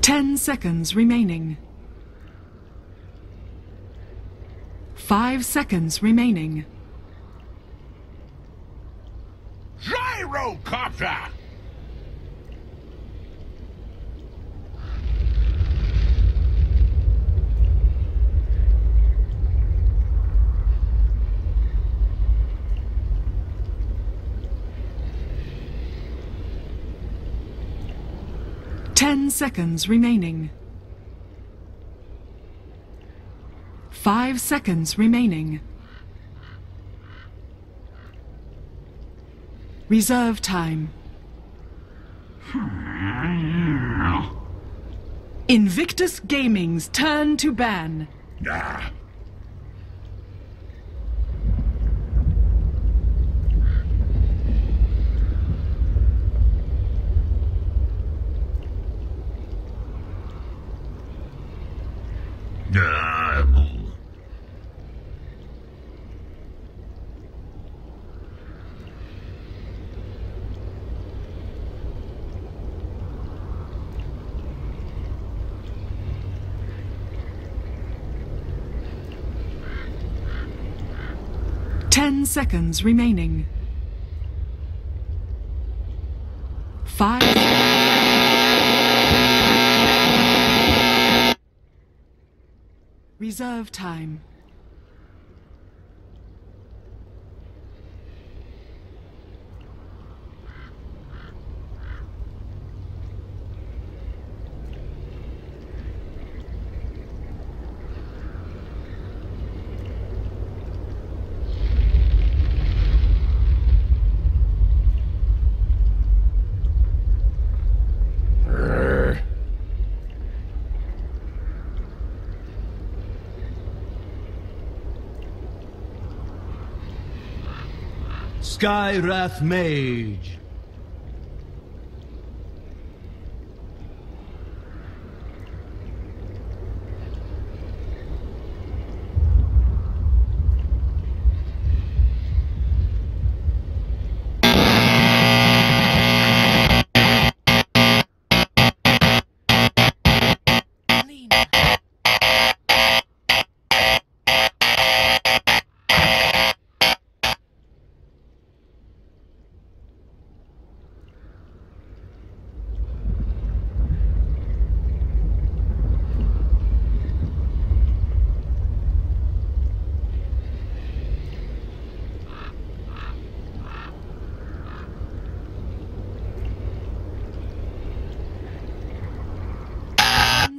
10 seconds remaining. 5 seconds remaining. Gyrocopter! Ten seconds remaining. 5 seconds remaining. Reserve time. Invictus Gaming's turn to ban. Ten seconds remaining. 5. Reserve time. Skywrath Mage.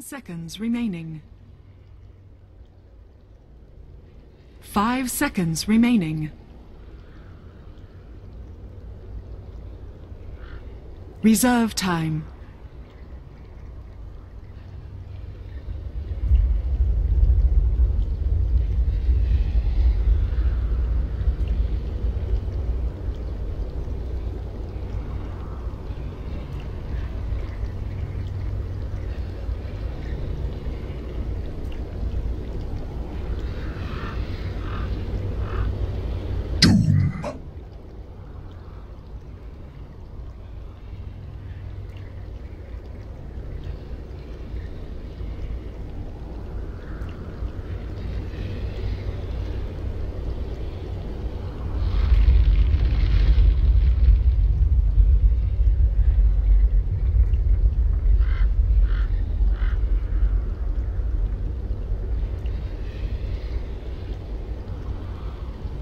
Seconds remaining. 5 seconds remaining. Reserve time.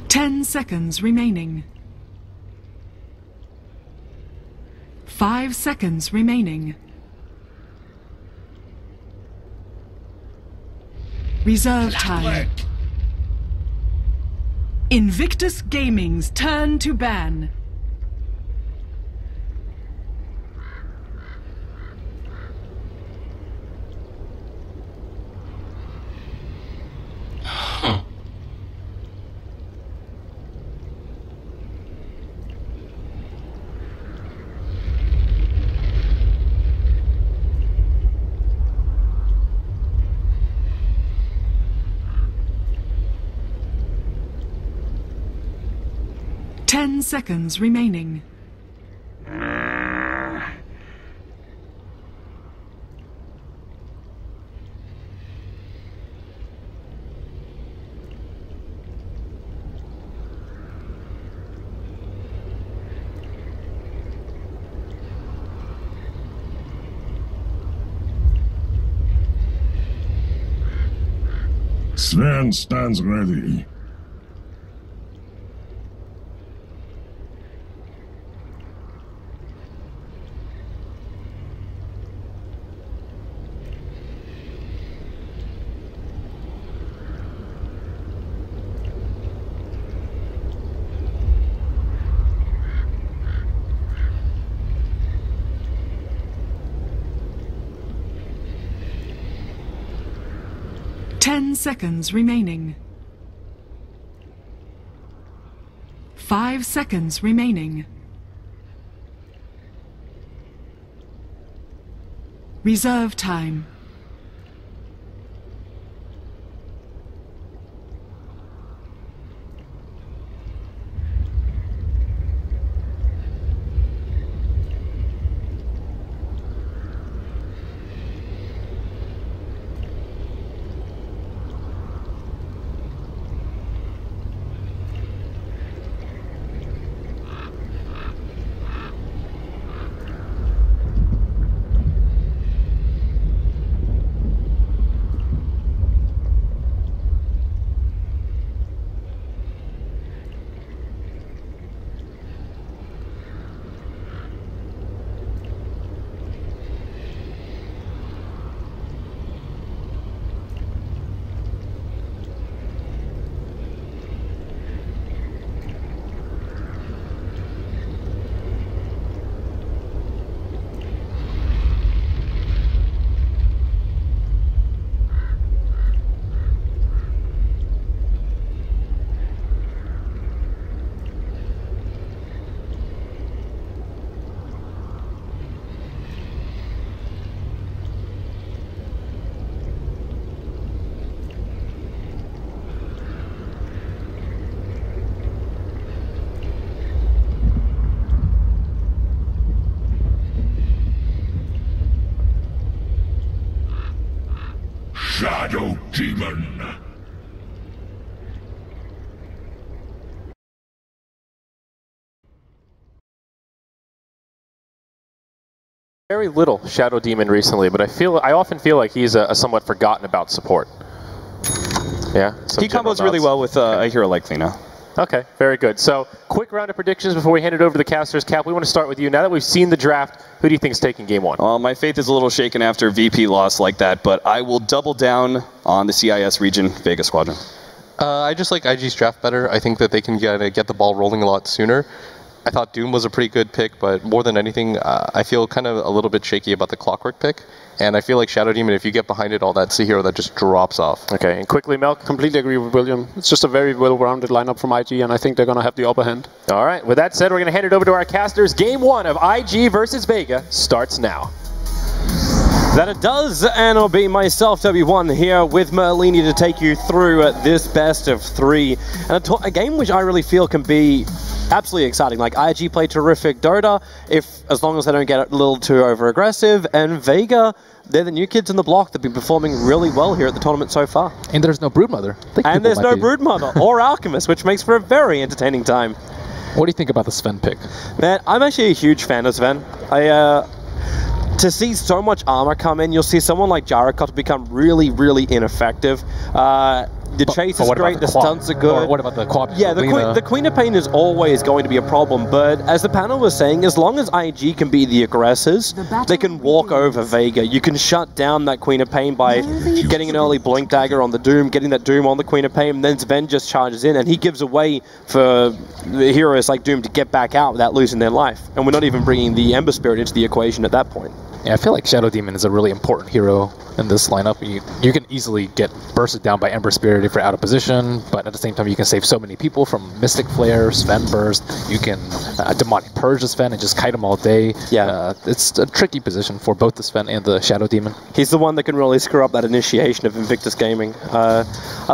Ten seconds remaining. 5 seconds remaining. Reserve time. Invictus Gaming's turn to ban. Ten seconds remaining. Sven stands ready. Ten seconds remaining. 5 seconds remaining. Reserve time. Shadow Demon! Very little Shadow Demon recently, but I often feel like he's a somewhat forgotten about support. Yeah? He combos really well with a hero like Lina. Okay, very good. So, quick round of predictions before we hand it over to the casters. Cap, we want to start with you. Now that we've seen the draft, who do you think is taking game one? Well, my faith is a little shaken after VP loss like that, but I will double down on the CIS region, Vega Squadron. I just like IG's draft better. I think that they can get the ball rolling a lot sooner. I thought Doom was a pretty good pick, but more than anything, I feel kind of a little bit shaky about the Clockwork pick. And I feel like Shadow Demon, if you get behind it all, that's a hero that just drops off. Okay, and quickly, Melk? Completely agree with William. It's just a very well-rounded lineup from IG, and I think they're going to have the upper hand. All right, with that said, we're going to hand it over to our casters. Game one of IG versus Vega starts now. That it does, and it'll be myself, W1, here with Merlini to take you through this best of three. And a game which I really feel can be absolutely exciting. Like, IG play terrific Dota, as long as they don't get a little too over-aggressive, and Vega, they're the new kids on the block that have been performing really well here at the tournament so far. And there's no Broodmother. And there's no Broodmother or Alchemist, which makes for a very entertaining time. What do you think about the Sven pick? Man, I'm actually a huge fan of Sven. To see so much armor come in, you'll see someone like Jarakot become really, really ineffective. The chase is great, the stunts are good. Or what about the quad? Yeah, the Queen of Pain is always going to be a problem, but as the panel was saying, as long as IG can be the aggressors, they can walk over Vega. You can shut down that Queen of Pain by getting an early Blink Dagger on the Doom, getting that Doom on the Queen of Pain, and then Sven just charges in, and he gives away for the heroes like Doom to get back out without losing their life. And we're not even bringing the Ember Spirit into the equation at that point. Yeah, I feel like Shadow Demon is a really important hero in this lineup. You can easily get bursted down by Ember Spirit if you're out of position, but at the same time you can save so many people from Mystic Flare, Sven Burst. You can Demonic Purge the Sven and just kite him all day. Yeah. It's a tricky position for both the Sven and the Shadow Demon. He's the one that can really screw up that initiation of Invictus Gaming. I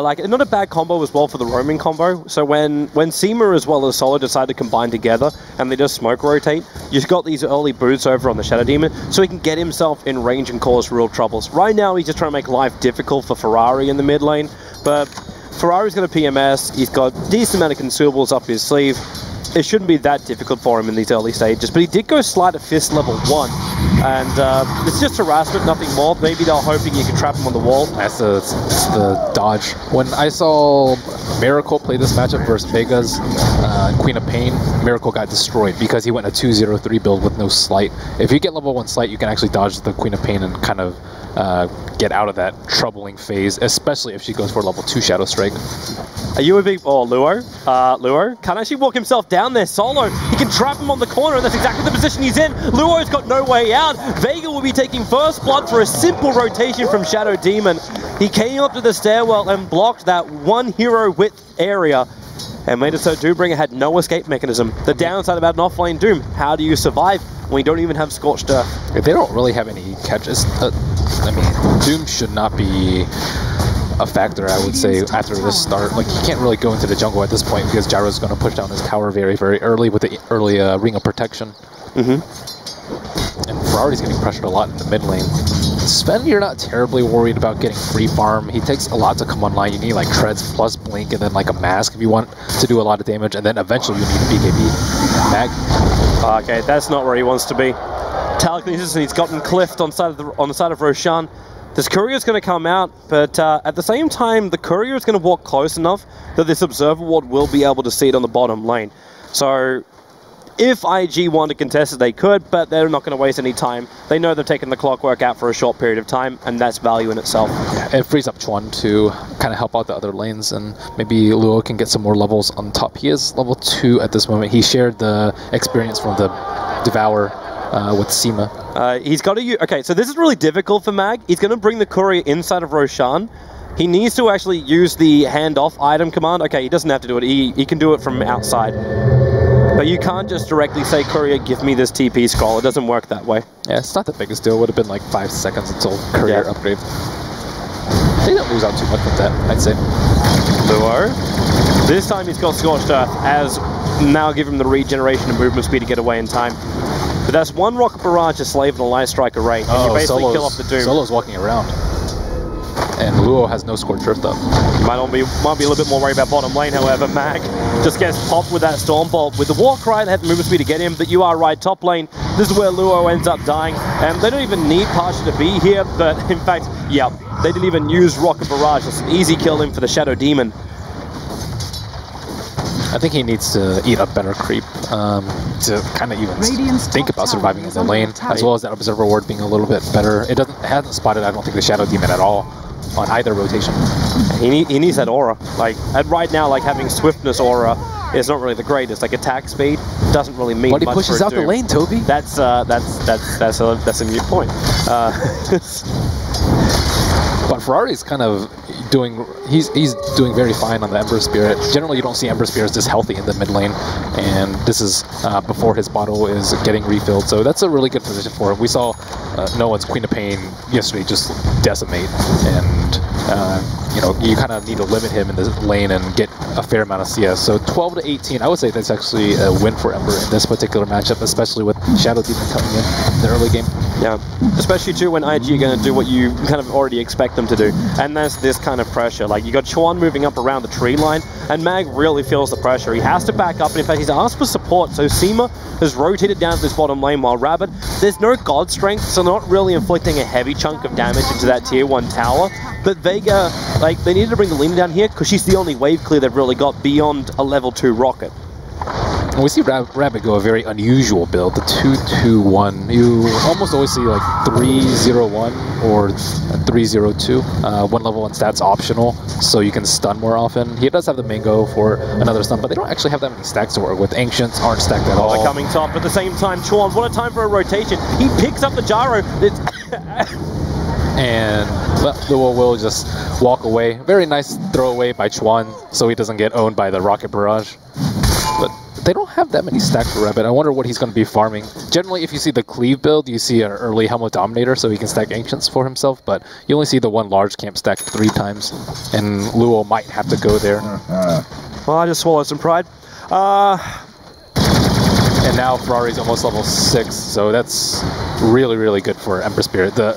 like it. Not a bad combo as well for the roaming combo. So when Seema as well as Solo decide to combine together and they just smoke rotate, you've got these early boots over on the Shadow Demon so he can get himself in range and cause real troubles. Right now he's just trying to make life difficult for Ferrari in the mid lane, but Ferrari's got a PMS, he's got a decent amount of consumables up his sleeve. it shouldn't be that difficult for him in these early stages. But he did go Sleight of Fist level 1, and it's just harassment, nothing more. Maybe they're hoping you can trap him on the wall. That's the dodge. When I saw Miracle play this matchup versus Vega's Queen of Pain, Miracle got destroyed because he went a 2-0-3 build with no Sleight. If you get level 1 Sleight, you can actually dodge the Queen of Pain and kind of get out of that troubling phase, especially if she goes for level 2 Shadow Strike. Are you a big... Oh, Luo? Luo can't actually walk himself down there solo. He can trap him on the corner, and that's exactly the position he's in. Luo's got no way out. Vega will be taking first blood for a simple rotation from Shadow Demon. He came up to the stairwell and blocked that one hero width area, and made it so Doombringer had no escape mechanism. The downside about an offlane Doom, how do you survive when you don't even have Scorched Earth? They don't really have any catches. I mean, Doom should not be a factor, I would say, after this start. Like, he can't really go into the jungle at this point because Gyro's going to push down his tower very, very early with the early Ring of Protection. And Ferrari's getting pressured a lot in the mid lane. Sven, you're not terribly worried about getting free farm. He takes a lot to come online. You need like Treads plus Blink and then like a Mask if you want to do a lot of damage, and then eventually you need a BKB. Mag. Okay, that's not where he wants to be. Telekinesis, and he's gotten cliffed on the side of Roshan. This courier's going to come out, but at the same time, the courier is going to walk close enough that this observer ward will be able to see it on the bottom lane. So if IG want to contest it, they could, but they're not going to waste any time. They know they've taken the clockwork out for a short period of time, and that's value in itself. Yeah, it frees up Chuan to kind of help out the other lanes, and maybe Luo can get some more levels on top. He is level 2 at this moment. He shared the experience from the Devour with Seema. He's got to... Okay, so this is really difficult for Mag. He's going to bring the courier inside of Roshan. He needs to actually use the handoff item command. Okay, he doesn't have to do it. He can do it from outside. But you can't just directly say, courier, give me this TP scroll. It doesn't work that way. Yeah, it's not the biggest deal. It would have been like 5 seconds until courier upgrade. They don't lose out too much with that, I'd say. Luo. This time he's got Scorched Earth, as now give him the regeneration and movement speed to get away in time. But that's one Rocket Barrage, a Slave, and a Light Strike array. And you basically kill off the Doom. Solo's walking around. And Luo has no Scorched Earth up. Might be a little bit more worried about bottom lane, however. Mag just gets popped with that Storm Bolt. With the Warcry, they had the movement speed to get him, but you are right, top lane. This is where Luo ends up dying. And they don't even need Pasha to be here, but in fact, yeah, they didn't even use Rocket Barrage. It's an easy kill in for the Shadow Demon. I think he needs to eat up better creep to kind of even think about surviving in the lane, as well as that Observer Ward being a little bit better. It hasn't spotted, I don't think, the Shadow Demon at all on either rotation. He needs that aura. Like, right now, like, having Swiftness aura is not really the greatest. Like, attack speed doesn't really mean much. But he pushes out the lane, Toby. That's a mute point. But Ferrari's kind of doing, he's doing very fine on the Ember Spirit. Generally, you don't see Ember Spirits this healthy in the mid lane, and this is before his bottle is getting refilled, so that's a really good position for him. We saw Nolan's Queen of Pain yesterday just decimate, and you know, you kind of need to limit him in the lane and get a fair amount of CS. So 12 to 18, I would say that's actually a win for Ember in this particular matchup, especially with Shadow Demon coming in the early game. Yeah, especially too when IG are going to do what you kind of already expect them to do, and that's this kind of pressure. Like, you got Chuan moving up around the tree line, and Mag really feels the pressure. He has to back up, and in fact, he's asked for support, so Seema has rotated down to this bottom lane, while Rabbit, there's no God Strength, so not really inflicting a heavy chunk of damage into that tier 1 tower. But Vega, like, they needed to bring the Lina down here, because she's the only wave clear they've really got beyond a level 2 rocket. And we see Rabbit go a very unusual build, the 2-2-1. You almost always see like 3-0-1 or 3-0-2. One level 1 stats optional, so you can stun more often. He does have the Mango for another stun, but they don't actually have that many stacks to work with. Ancients aren't stacked at all. They're coming top at the same time. Chuan, what a time for a rotation. He picks up the gyro. And Luo will just walk away. Very nice throwaway by Chuan, so he doesn't get owned by the Rocket Barrage. But they don't have that many stacks for Rabbit. I wonder what he's going to be farming. Generally, if you see the Cleave build, you see an early Helmet Dominator, so he can stack Ancients for himself, but you only see the one large camp stacked 3 times, and Luo might have to go there. Well, I just swallowed some pride. And now Ferrari's almost level 6, so that's really, really good for Ember Spirit. The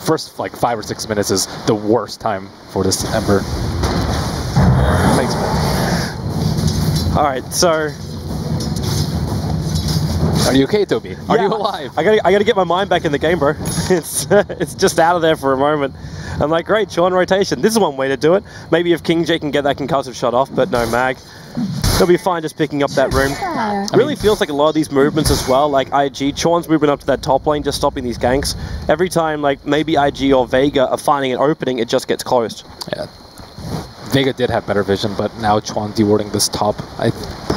first like 5 or 6 minutes is the worst time for this Ember. Thanks, man. Alright, so Are you okay, Toby? Are you alive? I gotta get my mind back in the game, bro. It's just out of there for a moment. I'm like, great, Sean rotation. This is one way to do it. Maybe if King J can get that concussive shot off, but no, Mag. He'll be fine just picking up that room. Really feels like a lot of these movements as well, like IG, Chorn's moving up to that top lane, just stopping these ganks. Every time, like, maybe IG or Vega are finding an opening, it just gets closed. Yeah. Vega did have better vision, but now Chuan dewarding this top. I'm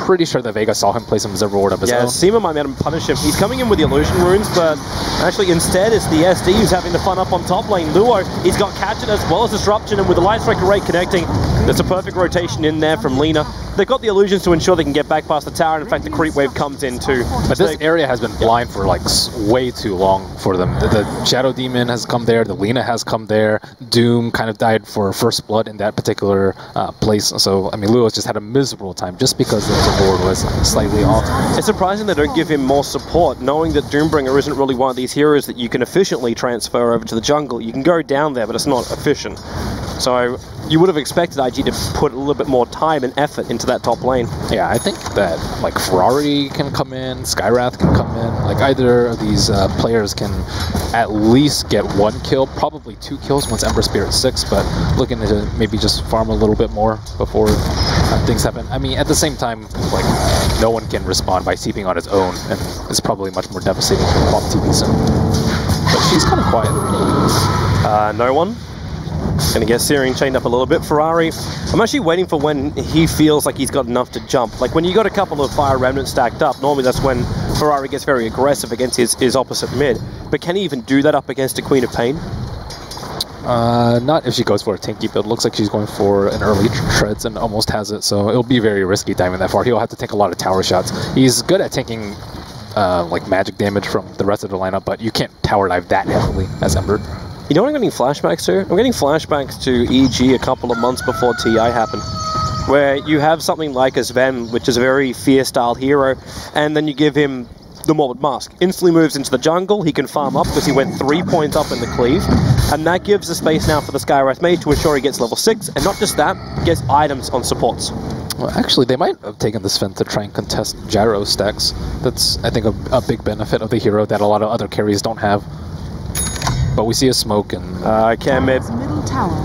pretty sure that Vega saw him place him as a reward of his own. Yeah, Seema might let him punish him. He's coming in with the illusion runes, but actually instead it's the SD who's having the fun up on top lane. Luo, he's got Catchet as well as Disruption, and with the Light Strike Array connecting, there's a perfect rotation in there from Lina. They've got the illusions to ensure they can get back past the tower, and in fact the creep wave comes in too. But this area has been blind for like way too long for them. The Shadow Demon has come there, the Lina has come there, Doom kind of died for first blood in that particular place. So, I mean, Luo's just had a miserable time just because the board was slightly off. It's surprising they don't give him more support, knowing that Doombringer isn't really one of these heroes that you can efficiently transfer over to the jungle. You can go down there, but it's not efficient. So you would have expected IG to put a little bit more time and effort into that top lane. Yeah, I think that like Ferrari can come in, Skywrath can come in, like either of these players can at least get 1 kill, probably 2 kills once Ember Spirit's 6, but looking to maybe just farm a little bit more before things happen. I mean, at the same time, like no one can respond by TPing on its own, and it's probably much more devastating to pop TP soon. But she's kind of quiet. No one. Gonna get Searing chained up a little bit. Ferrari, I'm actually waiting for when he feels like he's got enough to jump. Like when you got a couple of Fire Remnants stacked up, normally that's when Ferrari gets very aggressive against his opposite mid. But can he even do that up against a Queen of Pain? Not if she goes for a tanky build. Looks like she's going for an early treads and almost has it, so it'll be very risky diving that far. He'll have to take a lot of tower shots. He's good at taking like magic damage from the rest of the lineup, but you can't tower dive that heavily as Ember. You know what I'm getting flashbacks to? I'm getting flashbacks to EG a couple of months before TI happened, where you have something like a Sven, which is a very fear-style hero, and then you give him the Morbid Mask. Instantly moves into the jungle, he can farm up because he went 3 points up in the cleave, and that gives the space now for the Skywrath Mage to ensure he gets level 6, and not just that, gets items on supports. Well, actually, they might have taken this Sven to try and contest gyro stacks. That's, I think, a big benefit of the hero that a lot of other carries don't have. But we see a smoke and... Cam mid.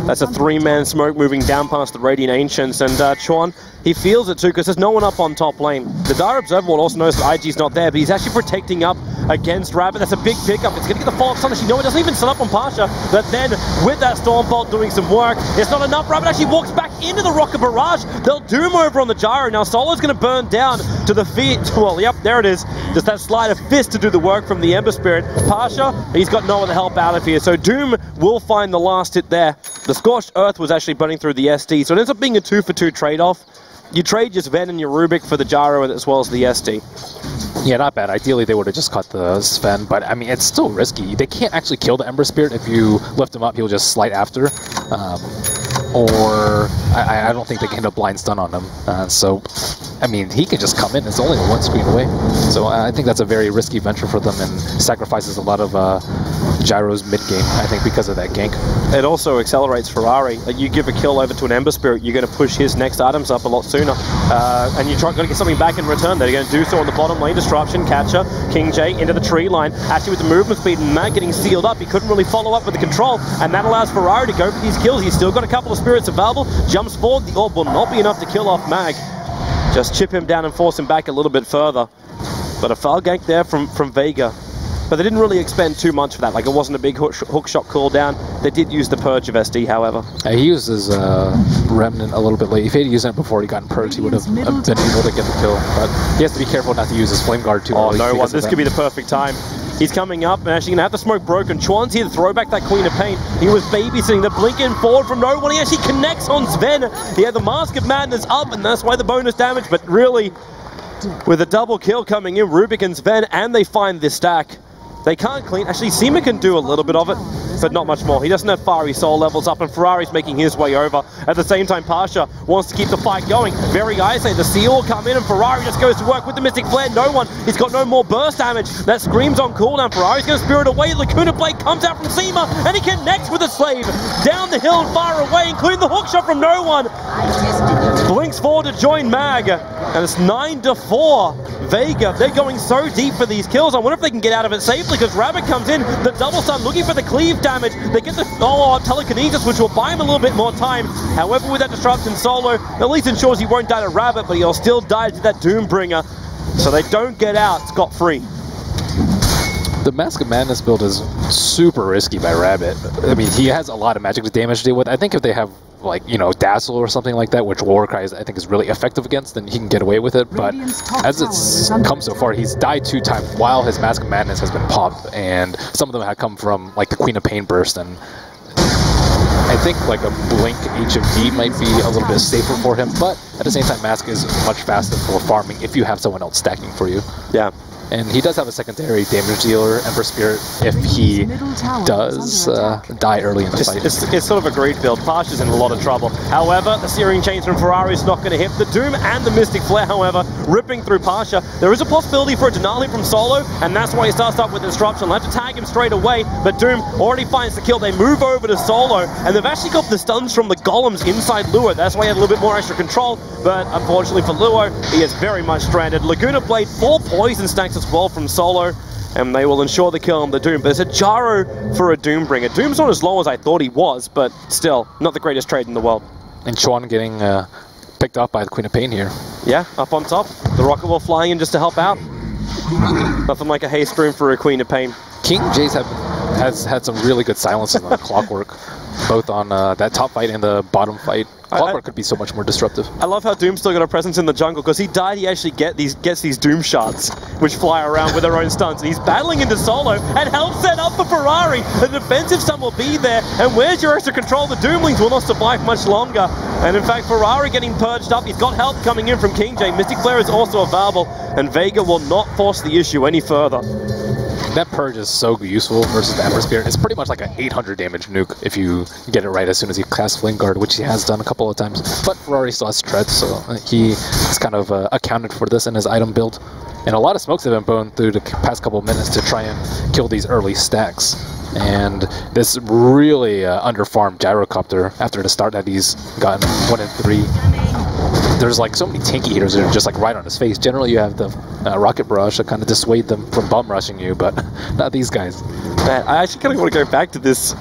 That's a 3-man smoke moving down past the Radiant Ancients, and Chuan, he feels it too because there's no one up on top lane. The Dire Observer Ward also knows that IG's not there, but he's actually protecting up against Rabbit. That's a big pickup. It's going to get the follow-up Sonic. You know, it doesn't even set up on Pasha, but then with that Stormbolt doing some work, it's not enough. Rabbit actually walks back into the Rocket Barrage. They'll Doom over on the Gyro. Now Solo's going to burn down to the feet. Well, yep, there it is. Just that slide of fist to do the work from the Ember Spirit. Pasha, he's got no other help out of here, so Doom will find the last hit there. The Scorched Earth was actually burning through the SD, so it ends up being a 2-for-2 trade-off. You trade just Ven and your Rubik for the Gyro as well as the SD. Yeah, not bad. Ideally, they would have just cut the Sven, but I mean, it's still risky. They can't actually kill the Ember Spirit. If you lift him up, he'll just slide after. Or I don't think they can hit a blind stun on him. So, I mean, he can just come in. It's only 1 screen away. So I think that's a very risky venture for them and sacrifices a lot of Gyro's mid-game, I think, because of that gank. It also accelerates Ferrari. Like, you give a kill over to an Ember Spirit, you're going to push his next items up a lot sooner. And you're got to get something back in return. They're going to do so on the bottom lane. Disruption, Catcher, King J into the tree line. Actually, with the movement speed and Mag getting sealed up, he couldn't really follow up with the control, and that allows Ferrari to go for these kills. He's still got a couple of spirits available. Jumps forward. The orb will not be enough to kill off Mag. Just chip him down and force him back a little bit further. But a foul gank there from Vega. But they didn't really expend too much for that. Like, it wasn't a big hook shot cooldown. They did use the Purge of SD, however. He uses Remnant a little bit late. If he had used it before he got purged, he would have been able to get the kill. But he has to be careful not to use his Flame Guard too early. Oh, no one. This could be the perfect time. He's coming up and actually going to have the smoke broken. Chuan's here to throw back that Queen of Pain. He was babysitting the blinking forward from no one. He actually connects on Sven. He had the Mask of Madness up, and that's why the bonus damage. But really, with a double kill coming in, Rubik and Sven, and they find this stack. They can't clean. Actually, Seema can do a little bit of it, but not much more. He doesn't have fiery soul levels up, and Ferrari's making his way over. At the same time, Pasha wants to keep the fight going. Very icy. The Seal will come in, and Ferrari just goes to work with the Mystic Flare. No one. He's got no more burst damage. That screams on cooldown. Ferrari's going to spirit away. Lacuna Blade comes out from Seema, and he connects with a Slave down the hill and far away, including the hook shot from no one. Blinks forward to join Mag, And it's 9-4. Vega, they're going so deep for these kills. I wonder if they can get out of it safely because Rabbit comes in, the double stun, looking for the cleave damage. They get the telekinesis, which will buy him a little bit more time. However, with that disruption solo, at least ensures he won't die to Rabbit, but he'll still die to that Doombringer. So they don't get out scot-free. The Mask of Madness build is super risky by Rabbit. I mean, he has a lot of magic damage to deal with. I think if they have, like, you know, Dazzle or something like that, which Warcry I think is really effective against, then he can get away with it. But as it's come so far, he's died 2 times while his Mask of Madness has been popped, and some of them have come from, like, the Queen of Pain burst, and I think like a Blink HMD might be a little bit safer for him, but at the same time, Mask is much faster for farming if you have someone else stacking for you. Yeah. And he does have a secondary damage dealer, Ember Spirit, if he does die early in the fight. It's sort of a greed build. Pasha's in a lot of trouble. However, the Searing Chains from Ferrari is not going to hit. The Doom and the Mystic Flare, however, ripping through Pasha. There is a possibility for a Denali from Solo, and that's why he starts up with Disruption. They'll have to tag him straight away, but Doom already finds the kill. They move over to Solo, and they've actually got the stuns from the Golems inside Luo. That's why he had a little bit more extra control, but unfortunately for Luo, he is very much stranded. Laguna Blade, 4 poison stacks as well from Solo, and they will ensure the kill on the Doom. But it's a Jaro for a Doombringer. Doom's not as low as I thought he was, but still, not the greatest trade in the world. And Chuan getting picked up by the Queen of Pain here. Yeah, up on top. The Rocket Wolf flying in just to help out. Nothing like a haste room for a Queen of Pain. King Jace has had some really good silences on Clockwork, both on that top fight and the bottom fight. Clockwork could be so much more disruptive. I love how Doom's still got a presence in the jungle, because he died, he actually gets these Doom shots, which fly around with their own stunts, and he's battling into Solo, and help set up for Ferrari. The defensive stun will be there, and where's your extra control? The Doomlings will not survive much longer, and in fact, Ferrari getting purged up. He's got help coming in from King J. Mystic Flare is also available, and Vega will not force the issue any further. That purge is so useful versus the Ember Spirit. It's pretty much like an 800 damage nuke if you get it right as soon as you cast Flame Guard, which he has done a couple of times. But Ferrari still has Tread, so he has kind of accounted for this in his item build. And a lot of smokes have been blown through the past couple of minutes to try and kill these early stacks. And this really underfarmed Gyrocopter after the start that he's gotten 1 and 3. There's like so many tanky hitters that are just like right on his face. Generally you have the Rocket Barrage to kind of dissuade them from bum rushing you, but not these guys. Man, I actually kind of want to go back to this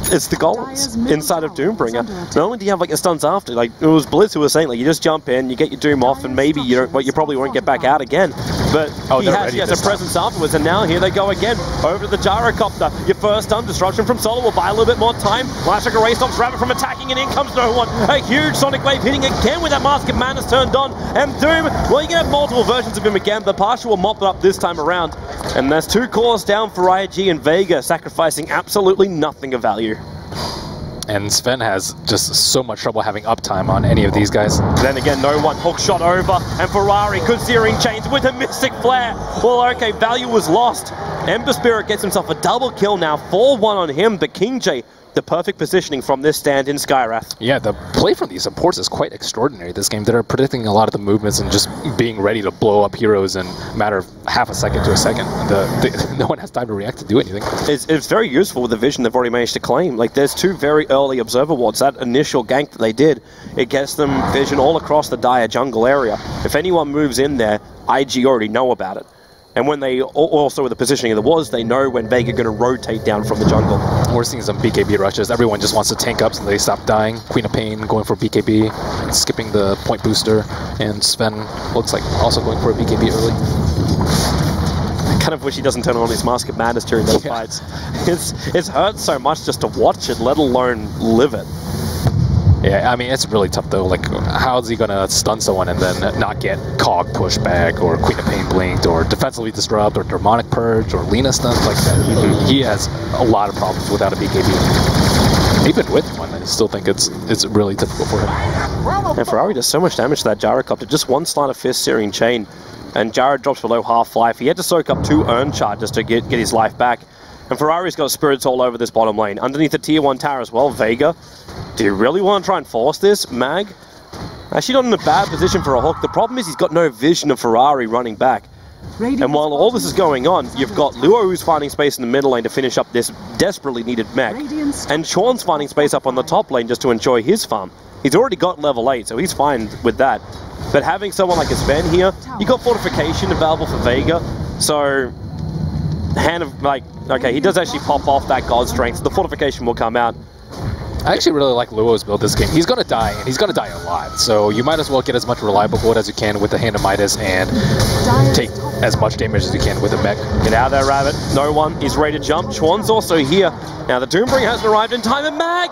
it's the golems inside of Doombringer. Not only do you have like the stuns after, like it was Blitz who was saying, like you just jump in, you get your Doom off, and maybe you don't, well, you probably won't get back out again. But he has a presence afterwards, and now here they go again over to the Gyrocopter. Your first stun disruption from Solo will buy a little bit more time. Last Array stops Rabbit from attacking, and in comes no one. A huge Sonic Wave hitting again with that Mask of Madness turned on, and Doom, well, you can have multiple versions of him again. The Partial will mop it up this time around, and that's 2 cores down for IG, and Vega sacrificing absolutely nothing of value. And Sven has just so much trouble having uptime on any of these guys. Then again, no one. Hook shot over, and Ferrari, good Searing Chains with a Mystic Flare. Well, okay, value was lost. Ember Spirit gets himself a double kill now, 4-1 on him, but King J, the perfect positioning from this stand in Skywrath. Yeah, the play from these supports is quite extraordinary this game. They're predicting a lot of the movements and just being ready to blow up heroes in a matter of half a second to a second. No one has time to react to do anything. It's very useful with the vision they've already managed to claim. Like, there's 2 very early Observer Wards. That initial gank that they did, it gets them vision all across the dire jungle area. If anyone moves in there, IG already know about it. And when they, also with the positioning of the wards, they know when Vega going to rotate down from the jungle. We're seeing some BKB rushes. Everyone just wants to tank up so they stop dying. Queen of Pain going for BKB, skipping the point booster, and Sven looks like also going for a BKB early. I kind of wish he doesn't turn on his Mask of Madness during those fights. It's hurt so much just to watch it, let alone live it. Yeah, I mean, it's really tough, though. Like, how is he going to stun someone and then not get Cog pushed back, or Queen of Pain blinked, or defensively disrupt, or Demonic Purge, or Lena stun? Like that. He has a lot of problems without a BKB. Even with one, I still think it's really difficult for him. And Ferrari does so much damage to that Gyrocopter. Just one Sleight of Fist Searing Chain, and Jared drops below half life. He had to soak up 2 Urn charges to get his life back. And Ferrari's got spirits all over this bottom lane. Underneath the tier 1 tower as well, Vega. Do you really want to try and force this, Mag? Actually not in a bad position for a hook. The problem is he's got no vision of Ferrari running back. And while all this is going on, you've got Luo who's finding space in the middle lane to finish up this desperately needed mech. And Sean's finding space up on the top lane just to enjoy his farm. He's already got level 8, so he's fine with that. But having someone like a Sven here, you got Fortification available for Vega, so hand of, like, okay, he does actually pop off that God Strength, so the Fortification will come out. I actually really like Luo's build this game. He's going to die, and he's going to die a lot. So you might as well get as much reliable gold as you can with the Hand of Midas and take as much damage as you can with a mech. Get out of there, Rabbit. No one. He's ready to jump. Chuan's also here. Now the Doombringer hasn't arrived in time, and Mag!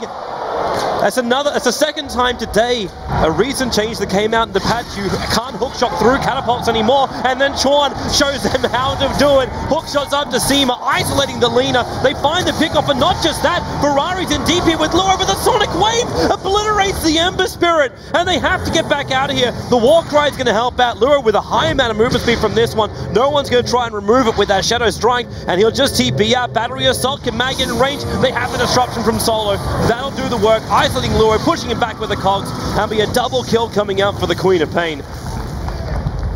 That's the second time today a recent change that came out in the patch. You can't hookshot through catapults anymore, and then Chuan shows them how to do it. Hookshots up to Seema, isolating the Lina. They find the pickoff, and not just that, Ferrari's in deep here with Lure, but the Sonic Wave obliterates the Ember Spirit, and they have to get back out of here. The Warcry is going to help out Lure with a high amount of movement speed from this one. No one's going to try and remove it with that Shadow Strike, and he'll just TP out. Battery Assault, can Mag get in range? They have the disruption from Solo. That'll do the work. Isolating Lure, pushing him back with the cogs, and be a double kill coming out for the Queen of Pain.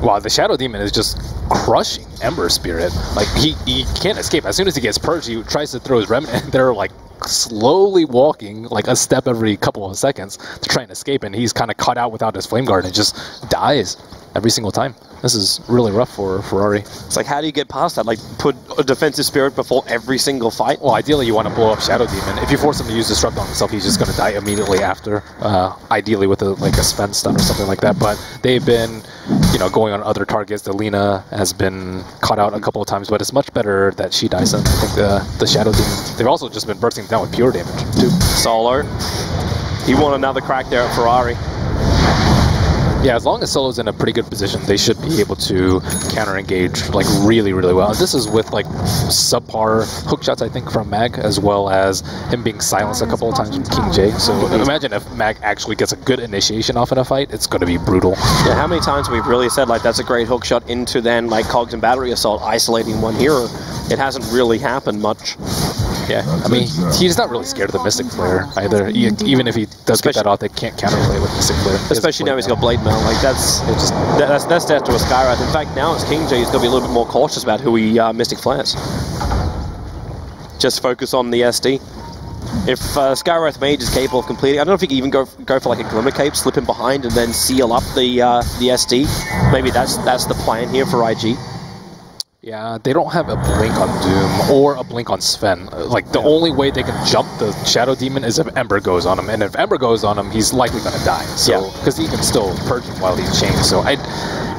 Wow, the Shadow Demon is just crushing Ember Spirit. Like, he can't escape. As soon as he gets purged, he tries to throw his Remnant, and they're like slowly walking like a step every couple of seconds to try and escape, and he's kind of caught out without his Flame Guard and just dies every single time. This is really rough for Ferrari. It's like, how do you get past that? Like, put a defensive spirit before every single fight? Well, ideally you want to blow up Shadow Demon. If you force him to use Disrupt on himself, he's just going to die immediately after, ideally with a Sven stun or something like that. But they've been, you know, going on other targets. The Lina has been caught out a couple of times, but it's much better that she dies than I think the Shadow Demon. They've also just been bursting down with pure damage too. Solo, he won another crack there at Ferrari. Yeah, as long as Solo's in a pretty good position, they should be able to counter-engage like really, really well. This is with like subpar hook shots, I think, from Mag, as well as him being silenced a couple of times from King J. So imagine if Mag actually gets a good initiation off in a fight, it's going to be brutal. Yeah, how many times we've really said like that's a great hook shot into then like Cogs and Battery Assault isolating one hero. It hasn't really happened much. Yeah, I mean, he's not really scared of the Mystic Flare either. Even if he does get that off, they can't counterplay with Mystic Flare. Especially now he's got Blade Mail. Like that's death to a Skywrath. In fact, now it's King J. He's got to be a little bit more cautious about who he Mystic Flares. Just focus on the SD. If Skywrath Mage is capable of completing, I don't know if he can even go for like a Glimmer Cape, slip him behind, and then seal up the SD. Maybe that's the plan here for IG. Yeah, they don't have a blink on Doom or a blink on Sven. Like, the only way they can jump the Shadow Demon is if Ember goes on him. And if Ember goes on him, he's likely going to die. So, because he can still purge him while he's chained. So,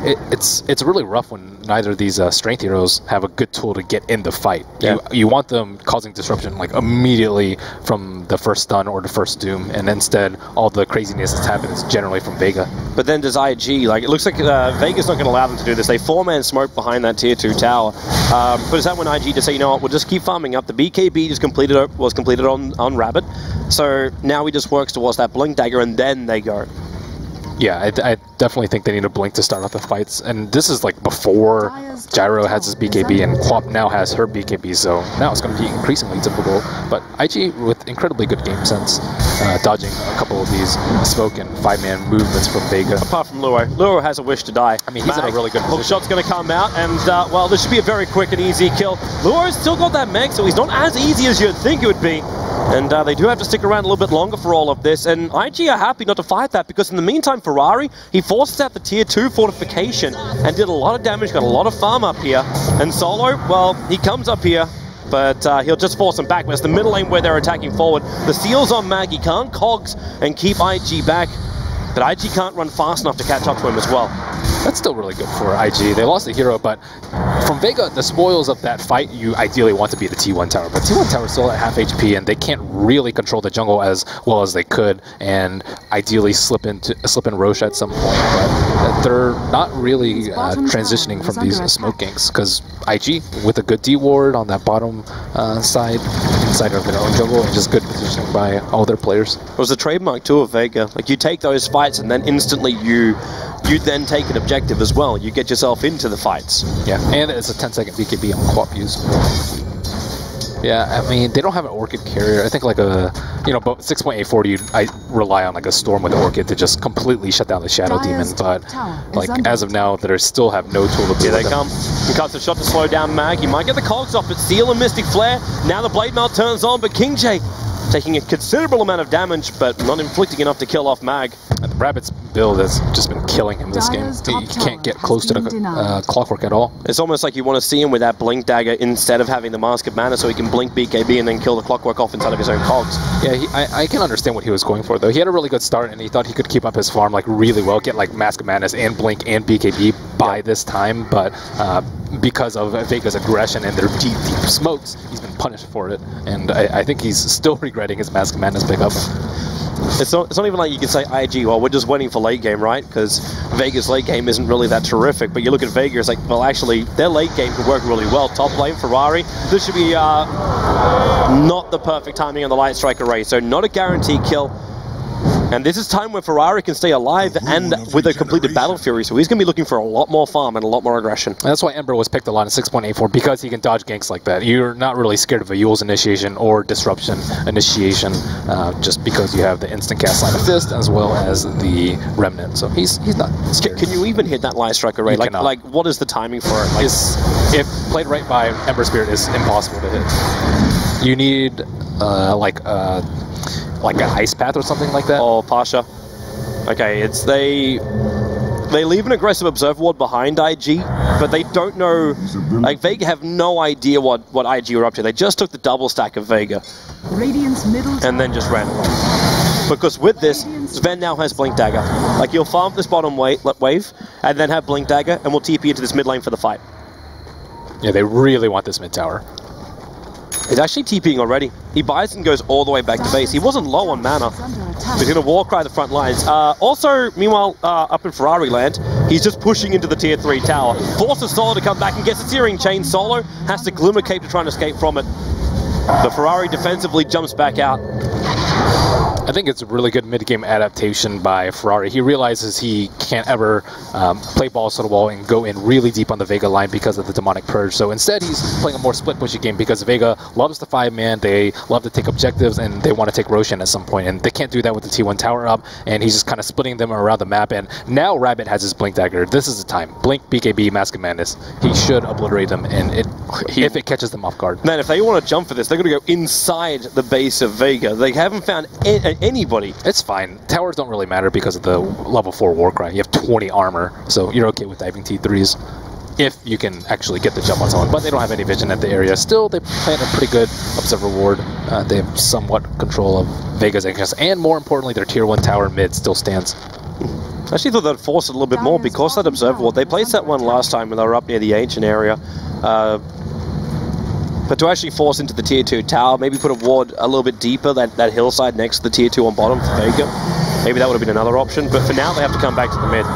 it's really rough when neither of these strength heroes have a good tool to get in the fight. Yeah. You want them causing disruption like immediately from the first stun or the first Doom, and instead all the craziness that happens generally from Vega. But then does IG, like, it looks like Vega's not going to allow them to do this. They 4-man smoke behind that tier 2 tower. But is that when IG just say, you know what, we'll just keep farming up. The BKB just was completed on Rabbit. So now he just works towards that Blink Dagger, and then they go. Yeah, I definitely think they need a blink to start off the fights, and this is like before Gyro has his BKB and Quap now has her BKB, so now it's going to be increasingly difficult. But IG with incredibly good game sense, dodging a couple of these smoke and 5-man movements from Vega. Apart from Luo. Luo has a wish to die. I mean, he's in a really good position. Hook shot's going to come out, and well, this should be a very quick and easy kill. Luo's still got that mech, so he's not as easy as you'd think it would be. And they do have to stick around a little bit longer for all of this, and IG are happy not to fight that, because in the meantime, Ferrari, he forces out the tier 2 fortification and did a lot of damage, got a lot of farm up here. And Solo, well, he comes up here, but he'll just force him back. But it's the middle lane where they're attacking forward. The seal's on Mag, he can't cogs and keep IG back, but IG can't run fast enough to catch up to him as well. That's still really good for IG. They lost the hero, but from Vega, the spoils of that fight, you ideally want to be the T1 tower. But T1 tower is still at half HP, and they can't really control the jungle as well as they could, and ideally slip in Roche at some point. But they're not really transitioning from these smoke ganks, because IG, with a good D-ward on that bottom side, inside of their own jungle, and just good positioning by all their players. It was the trademark too of Vega. Like, you take those fights, and then instantly you then take an objective as well. You get yourself into the fights. Yeah, and it's a 10-second BKB on Quap use. Yeah, I mean, they don't have an Orchid carrier. I think like a, but 6.840, I rely on like a Storm with Orchid to just completely shut down the Shadow Demon. But like as of now, they still have no tool to. Here they come. He cuts a shot to slow down Mag. He might get the cogs off, but Seal and Mystic Flare. Now the Blade Mail turns on, but King J taking a considerable amount of damage, but not inflicting enough to kill off Mag. And the Rabbit's build that's just been killing him this game. He can't get close to the clockwork at all. It's almost like you want to see him with that blink dagger instead of having the Mask of Mana so he can blink BKB and then kill the clockwork off inside of his own cogs. Yeah, I can understand what he was going for though. He had a really good start and he thought he could keep up his farm like really well, get like Mask of Madness and blink and BKB by this time, but because of Vega's aggression and their deep smokes, he's been punished for it, and I think he's still regretting his Mask of Madness pickup. It's not even like you can say IG, well, we're just waiting for late game, right? Because Vega's late game isn't really that terrific, but you look at Vega, it's like, well, actually, their late game could work really well. Top lane, Ferrari, this should be not the perfect timing on the Light Strike array, so not a guaranteed kill. And this is time where Ferrari can stay alive and with a completed Battle Fury, so he's going to be looking for a lot more farm and a lot more aggression. And that's why Ember was picked a lot in 6.84, because he can dodge ganks like that. You're not really scared of a Yule's initiation or Disruption initiation, just because you have the instant cast Line of Fist as well as the Remnant, so he's not scared. Can you even hit that Light Strike array? Like, what is the timing for it? Like, if played right by Ember Spirit, it's impossible to hit. You need like an Ice Path or something like that? Or Pasha. Okay, it's they leave an aggressive Observer Ward behind IG, but they don't know, like Vega have no idea what IG were up to. They just took the double stack of Vega and then just ran away. Because with this, Sven now has Blink Dagger. Like, you'll farm this bottom wave and then have Blink Dagger and we'll TP into this mid lane for the fight. Yeah, they really want this mid tower. He's actually TPing already. He buys and goes all the way back to base. He wasn't low on mana. He's going to Warcry the front lines. Also, meanwhile, up in Ferrari land, he's just pushing into the tier 3 tower. Forces Solo to come back and gets a Searing Chain. Solo has to Glimmer Cape to try and escape from it. The Ferrari defensively jumps back out. I think it's a really good mid-game adaptation by Ferrari. He realizes he can't ever play balls to the wall and go in really deep on the Vega line because of the Demonic Purge. So instead, he's playing a more split-pushy game because Vega loves the 5-man, they love to take objectives, and they want to take Roshan at some point. And they can't do that with the T1 tower up, and he's just kind of splitting them around the map. And now Rabbit has his Blink Dagger. This is the time. Blink, BKB, Mask of Madness. He should obliterate them, and if it catches them off guard. Man, if they want to jump for this, they're going to go inside the base of Vega. They haven't found anybody. It's fine. Towers don't really matter because of the level 4 Warcry. You have 20 armor, so you're okay with diving T3s if you can actually get the jump on someone. But they don't have any vision at the area. Still, they plant a pretty good Observer Ward. They have somewhat control of Vega's actions, and more importantly, their tier 1 tower mid still stands. I actually thought they'd force it a little bit more because that Observer Ward. They placed that one last time when they were up near the Ancient area. But to actually force into the tier 2 tower, maybe put a ward a little bit deeper, that hillside next to the tier 2 on bottom for Vega. Maybe that would have been another option, but for now they have to come back to the mid.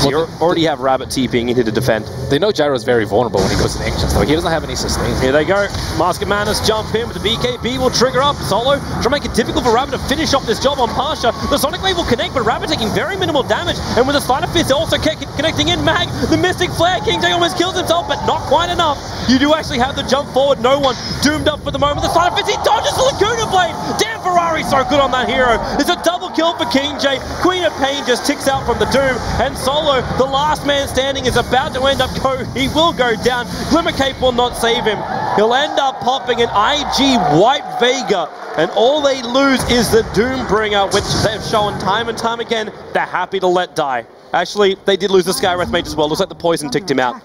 So you already have Rabbit TPing into to defend. They know Gyro's very vulnerable when he goes to the Ancients, though. He doesn't have any sustain. Here they go. Mask of Madness jump in with the BKB will trigger up. Solo try to make it difficult for Rabbit to finish off this job on Pasha. The Sonic Wave will connect, but Rabbit taking very minimal damage. And with the Sleight of Fist also connecting in Mag, the Mystic Flare, King J almost kills himself, but not quite enough. You do actually have the jump forward. No one doomed up for the moment. The Sleight of Fist, he dodges the Laguna Blade. Damn, Ferrari so good on that hero. It's a double kill for King J. Queen of Pain just ticks out from the Doom. And Solo, the last man standing, is about to end up he will go down. Glimmer Cape will not save him. He'll end up popping an IG wipe Vega, and all they lose is the Doombringer, which they've shown time and time again they're happy to let die. Actually, they did lose the Skywrath Mage as well. Looks like the poison ticked him out.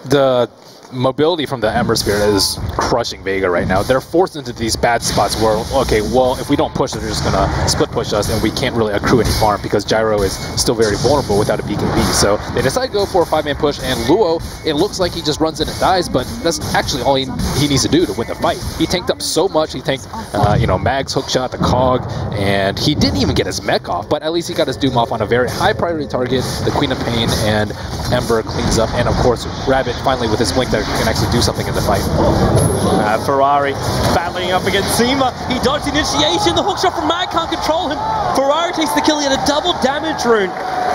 The mobility from the Ember Spirit is crushing Vega right now. They're forced into these bad spots where, okay, well, if we don't push, they're just going to split push us, and we can't really accrue any farm because Gyro is still very vulnerable without a BKB. So they decide to go for a 5-man push, and Luo, it looks like he just runs in and dies, but that's actually all he needs to do to win the fight. He tanked up so much. He tanked, Mag's hookshot, the Cog, and he didn't even get his mech off, but at least he got his Doom off on a very high priority target, the Queen of Pain, and Ember cleans up, and of course, Rabbit finally with his Blink that can actually do something in the fight. Ferrari battling up against Zima. He dodged the initiation. The hookshot from Mag can't control him. Ferrari takes the kill. He had a double damage rune.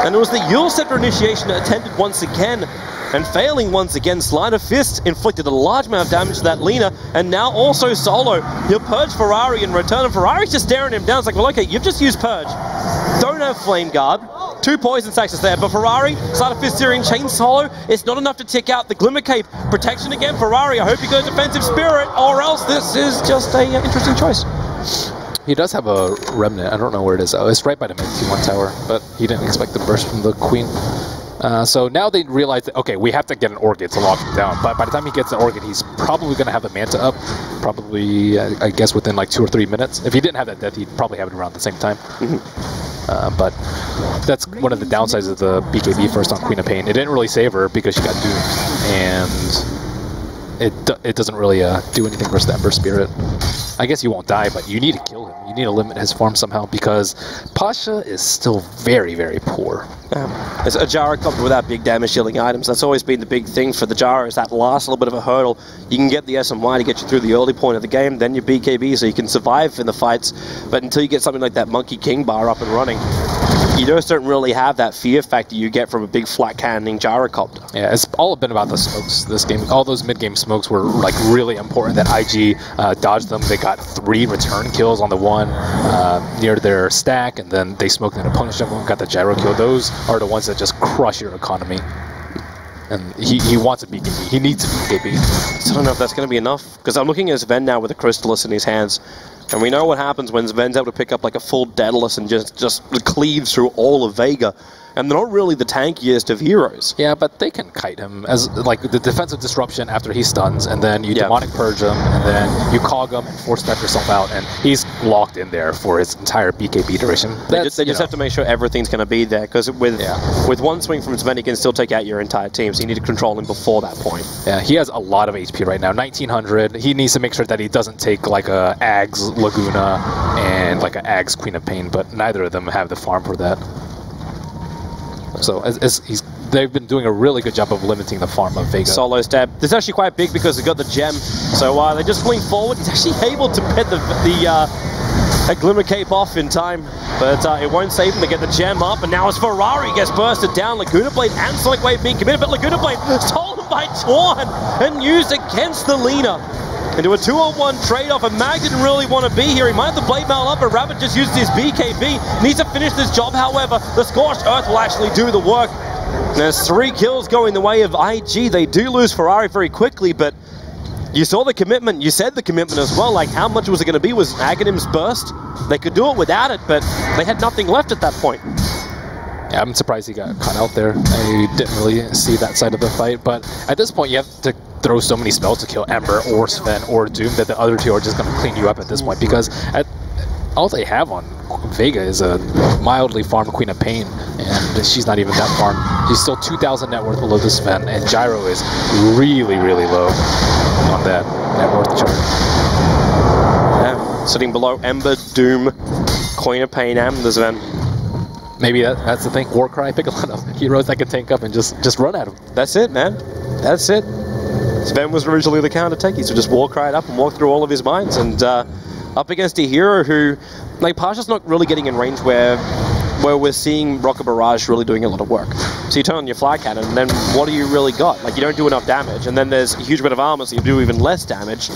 And it was the Yule Scepter initiation that attempted once again. And failing once again, Sleight of Fist inflicted a large amount of damage to that Lina. And now also Solo. He'll purge Ferrari in return. And Ferrari's just staring him down. It's like, well, okay, you've just used Purge. Don't have Flame Guard. 2 poison stacks is there, but Ferrari, Sleight of Fist, Searing Chain, Solo, it's not enough to tick out the Glimmer Cape. Protection again, Ferrari, I hope you go Defensive Spirit, or else this is just a interesting choice. He does have a remnant. I don't know where it is. Oh, it's right by the mid T1 tower, but he didn't expect the burst from the queen. So now they realize that, okay, we have to get an Orchid to lock him down. But by the time he gets the Orchid, he's probably going to have the Manta up. Probably, I guess, within like 2 or 3 minutes. If he didn't have that death, he'd probably have it around the same time. But that's one of the downsides of the BKB first on Queen of Pain. It didn't really save her because she got doomed. And it doesn't really do anything versus the Ember Spirit. I guess you won't die, but you need to kill him. You need to limit his farm somehow because Pasha is still very, very poor. As a Gyrocopter without big damage dealing items, that's always been the big thing for the Gyro, is that last little bit of a hurdle. You can get the SMY to get you through the early point of the game, then your BKB so you can survive in the fights, but until you get something like that Monkey King bar up and running, you just don't really have that fear factor you get from a big flat cannoning Gyrocopter. Yeah, it's all been about the smokes this game. All those mid-game smokes were like really important that IG dodged them. They got 3 return kills on the one near their stack, and then they smoked an opponent's jungle and got the gyro kill. Those are the ones that just crush your economy. And he wants a BKB. He needs a BKB. I don't know if that's going to be enough, because I'm looking at Sven now with a Crystallis in his hands. And we know what happens when Sven's able to pick up like a full Daedalus and just cleaves through all of Vega. And they're not really the tankiest of heroes. Yeah, but they can kite him as like the defensive disruption after he stuns, and then you demonic purge him, and then you cog him and force step yourself out, and he's locked in there for his entire BKB duration. They just have to make sure everything's going to be there, because with one swing from Sven, he can still take out your entire team, so you need to control him before that point. Yeah, he has a lot of HP right now, 1900. He needs to make sure that he doesn't take like a Ags Laguna and like a Ags Queen of Pain, but neither of them have the farm for that. So they've been doing a really good job of limiting the farm of Vega. Solo stab. This is actually quite big because they've got the gem. So they're just pulling forward. He's actually able to pet the Glimmer Cape off in time, but it won't save him to get the gem up. And now as Ferrari gets bursted down, Laguna Blade and Sonic Wave being committed, but Laguna Blade stolen by Chuan and used against the Lina. Into a 2-on-1 trade-off, and Mag didn't really want to be here. He might have the blade mail up, but Rabbit just used his BKB. Needs to finish this job, however. The Scorched Earth will actually do the work. And there's 3 kills going the way of IG. They do lose Ferrari very quickly, but you saw the commitment. You said the commitment as well. Like, how much was it going to be? Was Aghanim's burst? They could do it without it, but they had nothing left at that point. Yeah, I'm surprised he got caught out there. I didn't really see that side of the fight, but at this point you have to throw so many spells to kill Ember or Sven or Doom that the other 2 are just going to clean you up at this point, because all they have on Vega is a mildly farmed Queen of Pain, and she's not even that farmed. She's still 2,000 net worth below the Sven, and Gyro is really, really low on that net worth chart. Yeah, sitting below Ember, Doom, Queen of Pain, and the Sven. Maybe that's the thing. Warcry, pick a lot of heroes that can tank up and just run at him. That's it, man. That's it. Sven was originally the counter tanky, so just Warcry it up and walk through all of his mines. And up against a hero who, like, Pasha's not really getting in range where we're seeing Rocket Barrage really doing a lot of work. So you turn on your flag cannon, and then what do you really got? Like, you don't do enough damage, and then there's a huge bit of armor, so you do even less damage.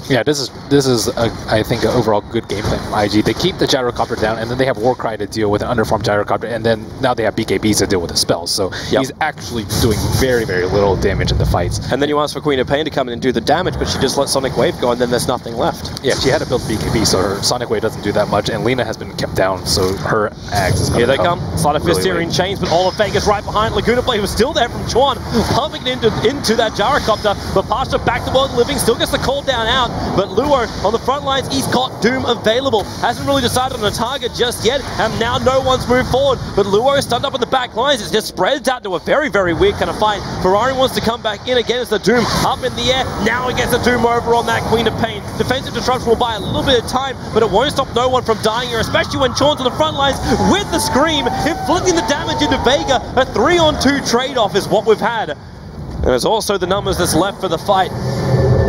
Yeah, this is I think an overall good game plan from IG. They keep the Gyrocopter down, and then they have Warcry to deal with an underfarmed Gyrocopter, and then now they have BKBs to deal with the spells. So he's actually doing very, very little damage in the fights. And then you ask for Queen of Pain to come in and do the damage, but she just lets Sonic Wave go, and then there's nothing left. Yeah, she had to build BKB, so her Sonic Wave doesn't do that much, and Lina has been kept down, so her Ags is here they come. Sleight of Fist here in chains, but all of Vega's right behind. Laguna Blade was still there from Chuan, pumping it into that Gyrocopter, but Pasha back to World Living, still gets the call down out, but Luo on the front lines, he's got Doom available. Hasn't really decided on a target just yet, and now no one's moved forward. But Luo is stunned up in the back lines. It just spreads out to a very, very weird kind of fight. Ferrari wants to come back in again as the Doom up in the air. Now he gets the Doom over on that Queen of Pain. Defensive disruption will buy a little bit of time, but it won't stop no one from dying here, especially when Chuan's on the front lines with the Scream, inflicting the damage into Vega. A 3-on-2 trade-off is what we've had. And there's also the numbers that's left for the fight.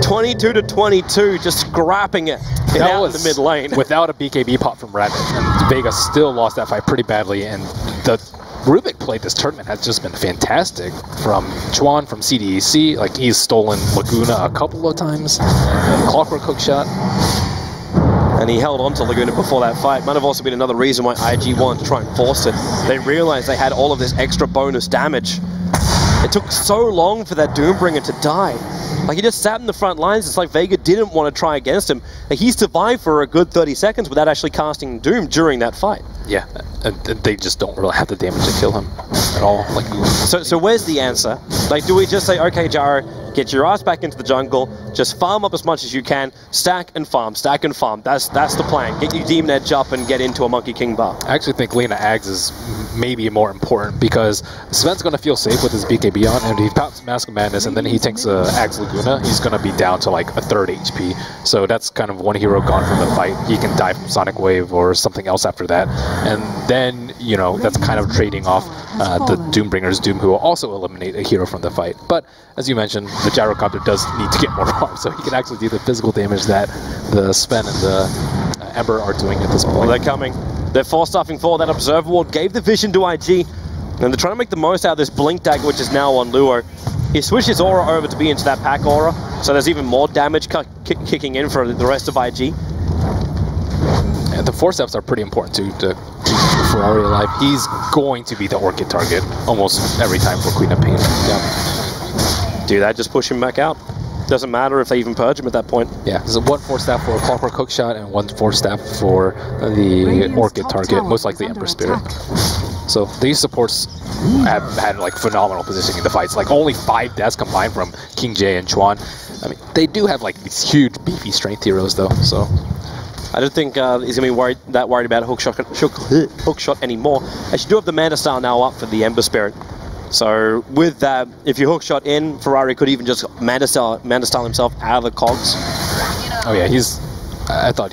22-22, just scrapping it out in the mid lane. Without a BKB pop from Rabbit, and Vega still lost that fight pretty badly, and the Rubik play this tournament has just been fantastic. From Chuan, from CDEC, like he's stolen Laguna a couple of times, Clockwork hook shot. And he held on to Laguna before that fight. Might have also been another reason why IG wanted to try and force it. They realized they had all of this extra bonus damage. It took so long for that Doombringer to die. Like, he just sat in the front lines. It's like Vega didn't want to try against him. Like, he survived for a good 30 seconds without actually casting Doom during that fight. Yeah, and they just don't really have the damage to kill him at all. Like, so where's the answer? Like, do we just say, okay, Jaro, get your ass back into the jungle, just farm up as much as you can, stack and farm, stack and farm. That's the plan. Get your Demon Edge up and get into a Monkey King bar. I actually think Lena Ags is maybe more important because Sven's going to feel safe with his BKB on, and if he pops Mask of Madness and then he takes Ags Laguna, he's going to be down to like a third HP. So that's kind of one hero gone from the fight. He can die from Sonic Wave or something else after that. And then, you know, that's kind of trading off the Doombringer's Doom, who will also eliminate a hero from the fight. But as you mentioned, the Gyrocopter does need to get more arms, so he can actually do the physical damage that the Sven and the Ember are doing at this point. Well, they're coming. They're force-stuffing forward. That Observer Ward gave the vision to IG, and they're trying to make the most out of this Blink Dagger, which is now on Luo. He switched his aura over to be into that Pack Aura, so there's even more damage kicking in for the rest of IG. And the forceps are pretty important too to keep Ferrari alive. He's going to be the Orchid target almost every time for Queen of Pain. Yeah. Do that, just push him back out. Doesn't matter if they even purge him at that point. Yeah, there's one force staff for a Clockwork Hookshot and one force staff for the Orchid target, most likely Emperor Spirit. So these supports have had like phenomenal positioning in the fights. Like only 5 deaths combined from King J and Chuan. I mean, they do have like these huge beefy strength heroes though, so. I don't think he's going to be worried about hookshot anymore. As you do have the Mana Style now up for the Ember Spirit. So with that, if you hookshot in, Ferrari could even just Mana Style himself out of the cogs. Oh yeah, I thought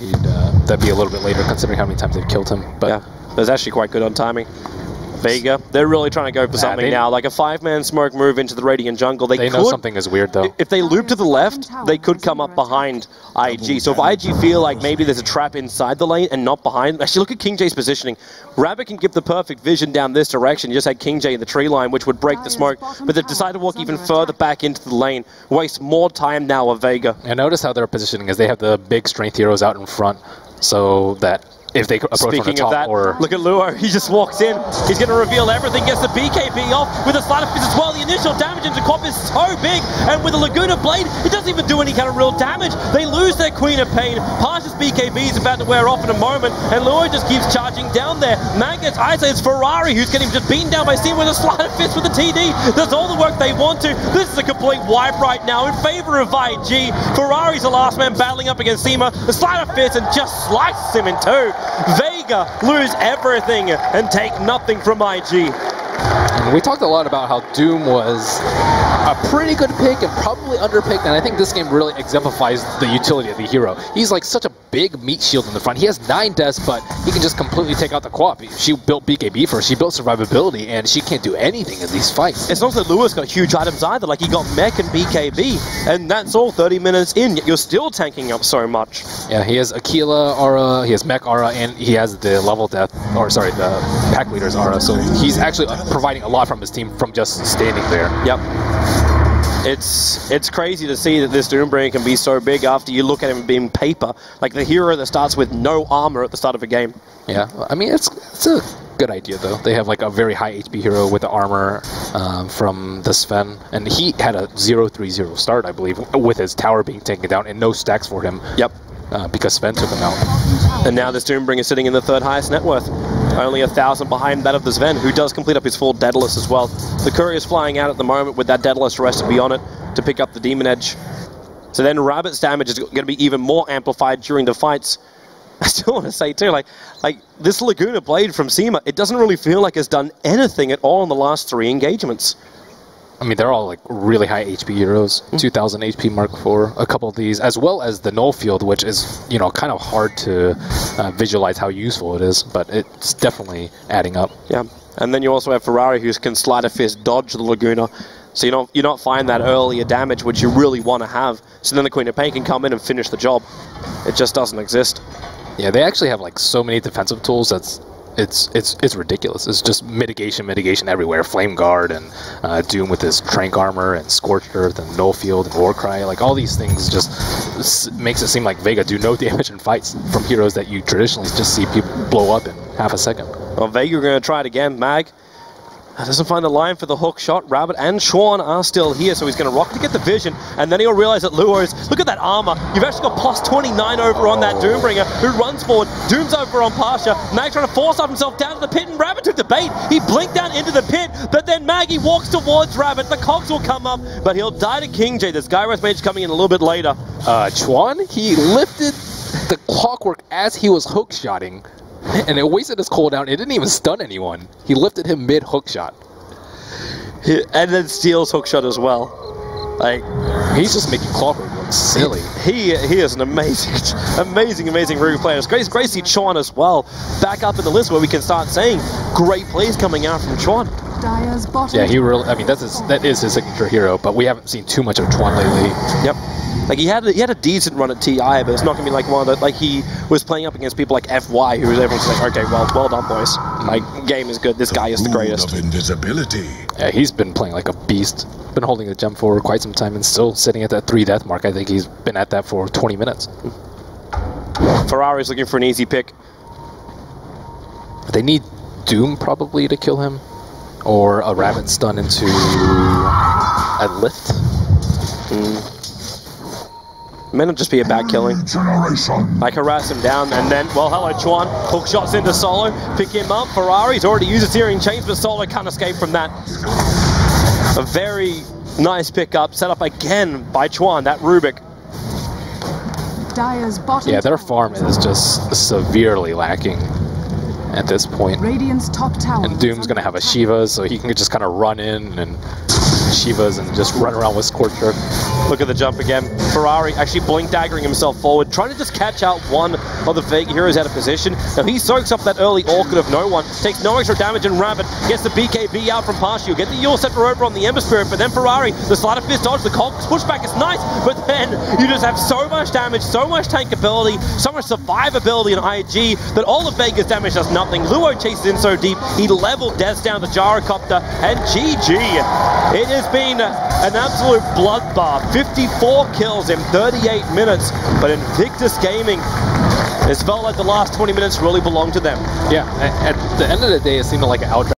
that'd be a little bit later considering how many times they've killed him. But yeah, that's actually quite good on timing. Vega, they're really trying to go for something now, like a 5-man smoke move into the Radiant jungle. They know something is weird though. If they loop to the left, they could come up behind IG. So if IG feel like maybe there's a trap inside the lane and not behind, actually look at King J's positioning. Rabbit can give the perfect vision down this direction. You just had King J in the tree line, which would break the smoke, but they've decided to walk even further back into the lane, waste more time now with Vega. And notice how they're positioning is they have the big strength heroes out in front, so that if they approach Speaking from the top, of that, or look at Luo. He just walks in. He's going to reveal everything. Gets the BKB off with a Slider Fist as well. The initial damage into Cop is so big. And with a Laguna Blade, it doesn't even do any kind of real damage. They lose their Queen of Pain. Parsh's BKB is about to wear off in a moment. And Luo just keeps charging down there. Man gets isolated. It's Ferrari who's getting just beaten down by Steam with a Slider Fist with a TD. Does all the work they want to. This is a complete wipe right now in favor of IG. Ferrari's the last man battling up against Seema. The Slider Fist and just slices him in two. Vega lose everything and take nothing from IG. We talked a lot about how Doom was a pretty good pick and probably underpicked, and I think this game really exemplifies the utility of the hero. He's like such a big meat shield in the front. He has 9 deaths, but he can just completely take out the co-op. She built BKB first, she built survivability, and she can't do anything in these fights. It's not that Lewis got huge items either, like he got mech and BKB, and that's all 30 minutes in, yet you're still tanking up so much. Yeah, he has Aquila aura, he has mech aura, and he has the level death, or sorry, the pack leader's aura, so he's actually providing a lot from his team from just standing there. Yep. It's crazy to see that this Doombringer can be so big after you look at him being paper, like the hero that starts with no armor at the start of a game. Yeah, I mean, it's a good idea though. They have like a very high HP hero with the armor from the Sven, and he had a 0-3-0 start, I believe, with his tower being taken down and no stacks for him. Yep. Because Sven took him out. And now this Doombringer is sitting in the 3rd highest net worth. Only 1,000 behind that of the Sven, who does complete up his full Daedalus as well. The Courier's flying out at the moment with that Daedalus rest to be on it to pick up the Demon Edge. So then Rabbit's damage is going to be even more amplified during the fights. I still want to say too, like this Laguna Blade from Seema, it doesn't really feel like it's done anything at all in the last 3 engagements. I mean, they're all like really high HP heroes, 2,000 HP mark for a couple of these, as well as the null field, which is, you know, kind of hard to visualize how useful it is, but it's definitely adding up. Yeah, and then you also have Ferrari, who can Slider Fist dodge the Laguna, so you don't find that earlier damage, which you really want to have. So then the Queen of Pain can come in and finish the job. It just doesn't exist. Yeah, they actually have like so many defensive tools that's it's ridiculous. It's just mitigation everywhere. Flame Guard and Doom with his Trank Armor and Scorched Earth and Null Field and Warcry. Like all these things just makes it seem like Vega do no damage in fights from heroes that you traditionally just see people blow up in half a second. Well, Vega are going to try it again. Mag, Doesn't find a line for the hook shot. Rabbit and Chuan are still here, so he's going to rock to get the vision, and then he'll realize that Luo's, look at that armor. You've actually got plus 29 over on that Doombringer, who runs forward. Doom's over on Pasha. Mag's trying to force up himself down to the pit, and Rabbit took the bait. He blinked down into the pit, but then Maggie walks towards Rabbit. The cogs will come up, but he'll die to King J. This Gyros Mage coming in a little bit later. Chuan, he lifted the clockwork as he was hookshotting, and it wasted his cooldown. It didn't even stun anyone. He lifted him mid hookshot. And then steals hookshot as well. Like, he's just making clockwork look silly. He is an amazing Ruby player. It's great to see Chuan as well back up in the list where we can start saying great plays coming out from Chuan. Yeah, he really, I mean, that is his signature hero, but we haven't seen too much of Chuan lately. Yep. Like, he had a decent run at TI, but it's not going to be like one of the, like, he was playing up against people like FY, who was able to say, okay, well done, boys. Like, game is good. This guy is the greatest. Of invisibility. Yeah, he's been playing like a beast. Been holding the gem for quite some time and still sitting at that 3 death mark. I think he's been at that for 20 minutes. Ferrari's looking for an easy pick. They need Doom probably to kill him, or a Rabbit stun into a lift. May not just be a back killing. Like, harass him down, and then, well, hello, Chuan. Hook shots into Solo. Pick him up. Ferrari's already used his searing chains, but Solo can't escape from that. A very nice pickup, set up again by Chuan, that Rubik. Yeah, their farm is just severely lacking at this point. Radiant's top tower. And Doom's going to have a Shiva, so he can just kind of run in and Shivas and just run around with Scorcher. Look at the jump again. Ferrari actually blink daggering himself forward, trying to just catch out one of the Vega heroes out of position. Now he soaks up that early Orchid of no one, takes no extra damage, and Rabbit gets the BKB out from Partial. Get the Yule Scepter over on the Ember Spirit, but then Ferrari, the Sleight of Fist dodge, the Cogs pushback is nice, but then you just have so much damage, so much tankability, so much survivability in IG that all of Vega's damage does nothing. Luo chases in so deep, he leveled deaths down the Gyrocopter, and GG. It has been an absolute bloodbath. 54 kills in 38 minutes, but Invictus Gaming, it's felt like the last 20 minutes really belonged to them. Yeah, at the end of the day, it seemed like an outright